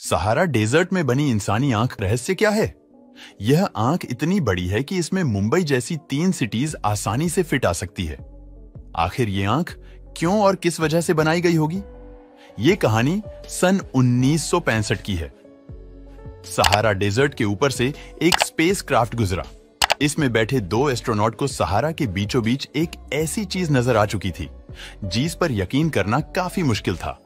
Sahara desert में बनी इंसानी आंख रहस्य क्या है? यह आंख इतनी बड़ी है कि इसमें मुंबई जैसी 3 सिटीज आसानी से फिट आ सकती है। आखिर ये आंख क्यों और किस वजह से बनाई गई होगी? ये कहानी सन 1965 की है। सहारा डेजर्ट के ऊपर से एक स्पेस क्राफ्ट गुजरा। इसमें बैठे 2 एस्ट्रोनॉट को सहारा के बीचों बीच एक ऐसी चीज नजर आ चुकी थी जिस पर यकीन करना काफी मुश्किल था।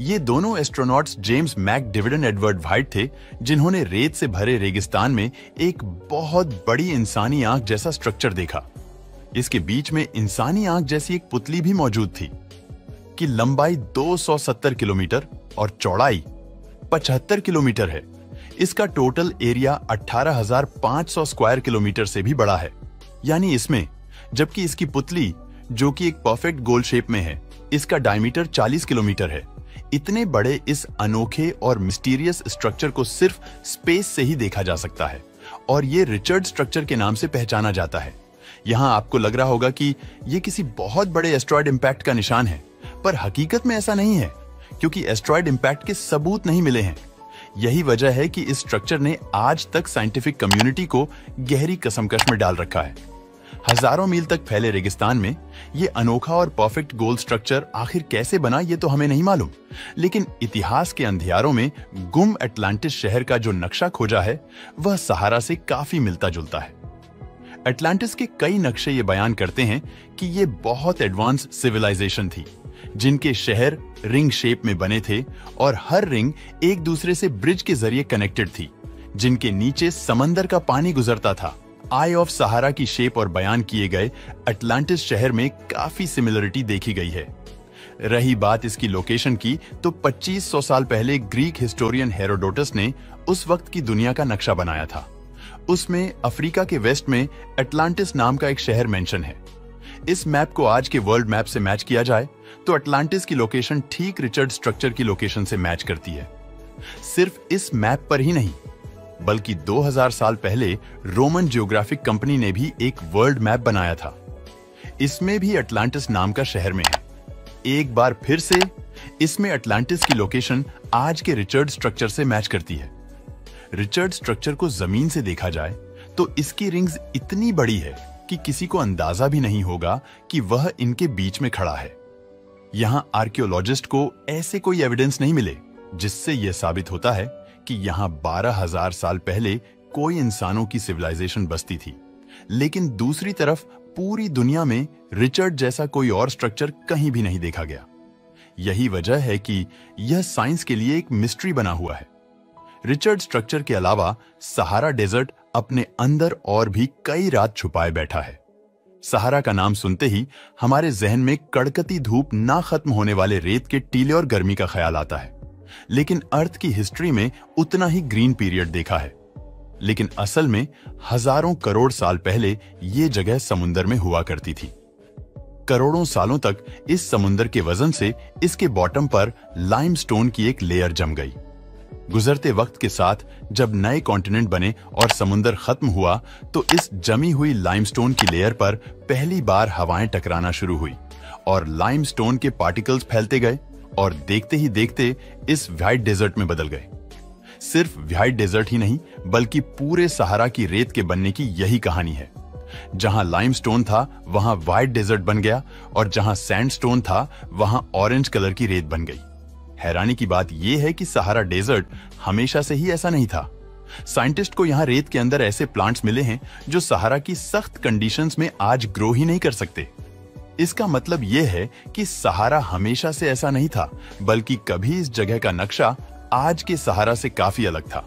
ये दोनों एस्ट्रोनॉट्स जेम्स मैकडिविडन एडवर्ड व्हाइट थे, जिन्होंने रेत से भरे रेगिस्तान में एक बहुत बड़ी इंसानी आंख जैसा स्ट्रक्चर देखा। इसके बीच में इंसानी आंख जैसी एक पुतली भी मौजूद थी कि लंबाई 270 किलोमीटर और चौड़ाई 75 किलोमीटर है। इसका टोटल एरिया 18,500 स्क्वायर किलोमीटर से भी बड़ा है। यानी इसमें, जबकि इसकी पुतली जो कि एक परफेक्ट गोल शेप में है, इसका डायमीटर 40 किलोमीटर है। इतने बड़े इस अनोखे और मिस्टीरियस स्ट्रक्चर को सिर्फ स्पेस से ही देखा जा सकता है और ये रिचर्ड स्ट्रक्चर के नाम से पहचाना जाता है। यहां आपको लग रहा होगा कि ये किसी बहुत बड़े एस्ट्रॉयड इंपैक्ट का निशान है, पर हकीकत में ऐसा नहीं है, क्योंकि एस्ट्रॉयड इंपैक्ट के सबूत नहीं मिले हैं। यही वजह है कि इस स्ट्रक्चर ने आज तक साइंटिफिक कम्युनिटी को गहरी कसमकश में डाल रखा है। हजारों मील तक फैले रेगिस्तान में ये अनोखा और परफेक्ट गोल स्ट्रक्चर आखिर कैसे बना, ये तो हमें नहीं मालूम, लेकिन इतिहास के अंधियारों में गुम अटलांटिस शहर का जो नक्शा खोजा है वह सहारा से काफी मिलता जुलता है। अटलांटिस के कई नक्शे ये बयान करते हैं कि ये बहुत एडवांस सिविलाइजेशन थी, जिनके शहर रिंग शेप में बने थे और हर रिंग एक दूसरे से ब्रिज के जरिए कनेक्टेड थी, जिनके नीचे समंदर का पानी गुजरता था। आई ऑफ सहारा की शेप और बयान किए गए अटलांटिस शहर में काफी सिमिलरिटी देखी गई है। रही बात इसकी लोकेशन की, तो 2500 साल पहले ग्रीक हिस्टोरियन हेरोडोटस ने उस वक्त की दुनिया का नक्शा बनाया था। उसमें अफ्रीका के वेस्ट में अटलांटिस नाम का एक शहर मेंशन है। इस मैप को आज के वर्ल्ड मैप से मैच किया जाए तो अटलांटिस की लोकेशन ठीक रिचर्ड स्ट्रक्चर की लोकेशन से मैच करती है। सिर्फ इस मैप पर ही नहीं, बल्कि 2000 साल पहले रोमन जियोग्राफिक कंपनी ने भी एक वर्ल्ड मैप बनाया था। इसमें भी अटलांटिस नाम का शहर में है। एक बार फिर से इसमें अटलांटिस की लोकेशन आज के रिचर्ड स्ट्रक्चर से मैच करती है। रिचर्ड स्ट्रक्चर को जमीन से देखा जाए तो इसकी रिंग्स इतनी बड़ी है कि किसी को अंदाजा भी नहीं होगा कि वह इनके बीच में खड़ा है। यहां आर्कियोलॉजिस्ट को ऐसे कोई एविडेंस नहीं मिले जिससे यह साबित होता है कि यहां 12,000 साल पहले कोई इंसानों की सिविलाइजेशन बसती थी। लेकिन दूसरी तरफ पूरी दुनिया में रिचर्ड जैसा कोई और स्ट्रक्चर कहीं भी नहीं देखा गया। यही वजह है कि यह साइंस के लिए एक मिस्ट्री बना हुआ है। रिचर्ड स्ट्रक्चर के अलावा सहारा डेजर्ट अपने अंदर और भी कई राज छुपाए बैठा है। सहारा का नाम सुनते ही हमारे जहन में कड़कती धूप ना खत्म होने वाले रेत के टीले और गर्मी का ख्याल आता है, लेकिन अर्थ की हिस्ट्री में उतना ही ग्रीन पीरियड देखा है। लेकिन असल में हजारों करोड़ साल पहले ये जगह समुंदर में हुआ करती थी। करोड़ों सालों तक इस समुंदर के वजन से इसके बॉटम पर लाइमस्टोन की एक लेयर जम गई। गुजरते वक्त के साथ जब नए कॉन्टिनेंट बने और समुंदर खत्म हुआ, तो इस जमी हुई लाइमस्टोन की लेयर पर पहली बार हवाएं टकराना शुरू हुई और लाइमस्टोन के पार्टिकल्स फैलते गए और देखते ही देखते इस व्हाइट डेजर्ट में बदल गए। सिर्फ व्हाइट डेजर्ट ही नहीं, बल्कि पूरे सहारा की रेत के बनने की यही कहानी है। जहां लाइमस्टोन था वहां व्हाइट डेजर्ट बन गया और जहां सैंडस्टोन था वहां ऑरेंज कलर की रेत बन गई। हैरानी की बात यह है कि सहारा डेजर्ट हमेशा से ही ऐसा नहीं था। साइंटिस्ट को यहां रेत के अंदर ऐसे प्लांट्स मिले हैं जो सहारा की सख्त कंडीशंस में आज ग्रो ही नहीं कर सकते। इसका मतलब यह है कि सहारा हमेशा से ऐसा नहीं था, बल्कि कभी इस जगह का नक्शा आज के सहारा से काफी अलग था।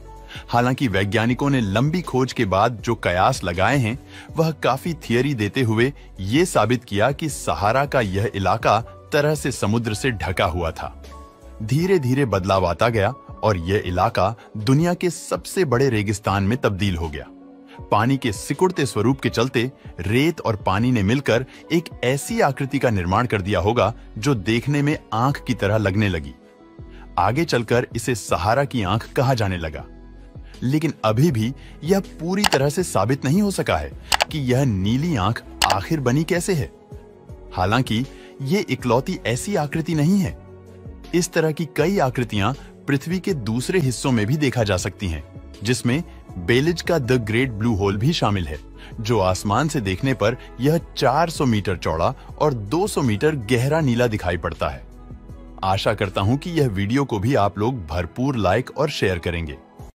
हालांकि वैज्ञानिकों ने लंबी खोज के बाद जो कयास लगाए हैं, वह काफी थियरी देते हुए यह साबित किया कि सहारा का यह इलाका तरह से समुद्र से ढका हुआ था। धीरे धीरे बदलाव आता गया और यह इलाका दुनिया के सबसे बड़े रेगिस्तान में तब्दील हो गया। पानी के सिकुड़ते स्वरूप के चलते रेत और पानी ने मिलकर एक ऐसी आकृति का निर्माण कर दिया होगा जो देखने में आंख की तरह लगने लगी। आगे चलकर इसे सहारा की आंख कहा जाने लगा। लेकिन अभी भी यह पूरी तरह से साबित नहीं हो सका है कि यह नीली आंख आखिर बनी कैसे है। हालांकि यह इकलौती ऐसी आकृति नहीं है। इस तरह की कई आकृतियां पृथ्वी के दूसरे हिस्सों में भी देखा जा सकती हैं, जिसमें बेलिज का द ग्रेट ब्लू होल भी शामिल है, जो आसमान से देखने पर यह 400 मीटर चौड़ा और 200 मीटर गहरा नीला दिखाई पड़ता है। आशा करता हूं कि यह वीडियो को भी आप लोग भरपूर लाइक और शेयर करेंगे।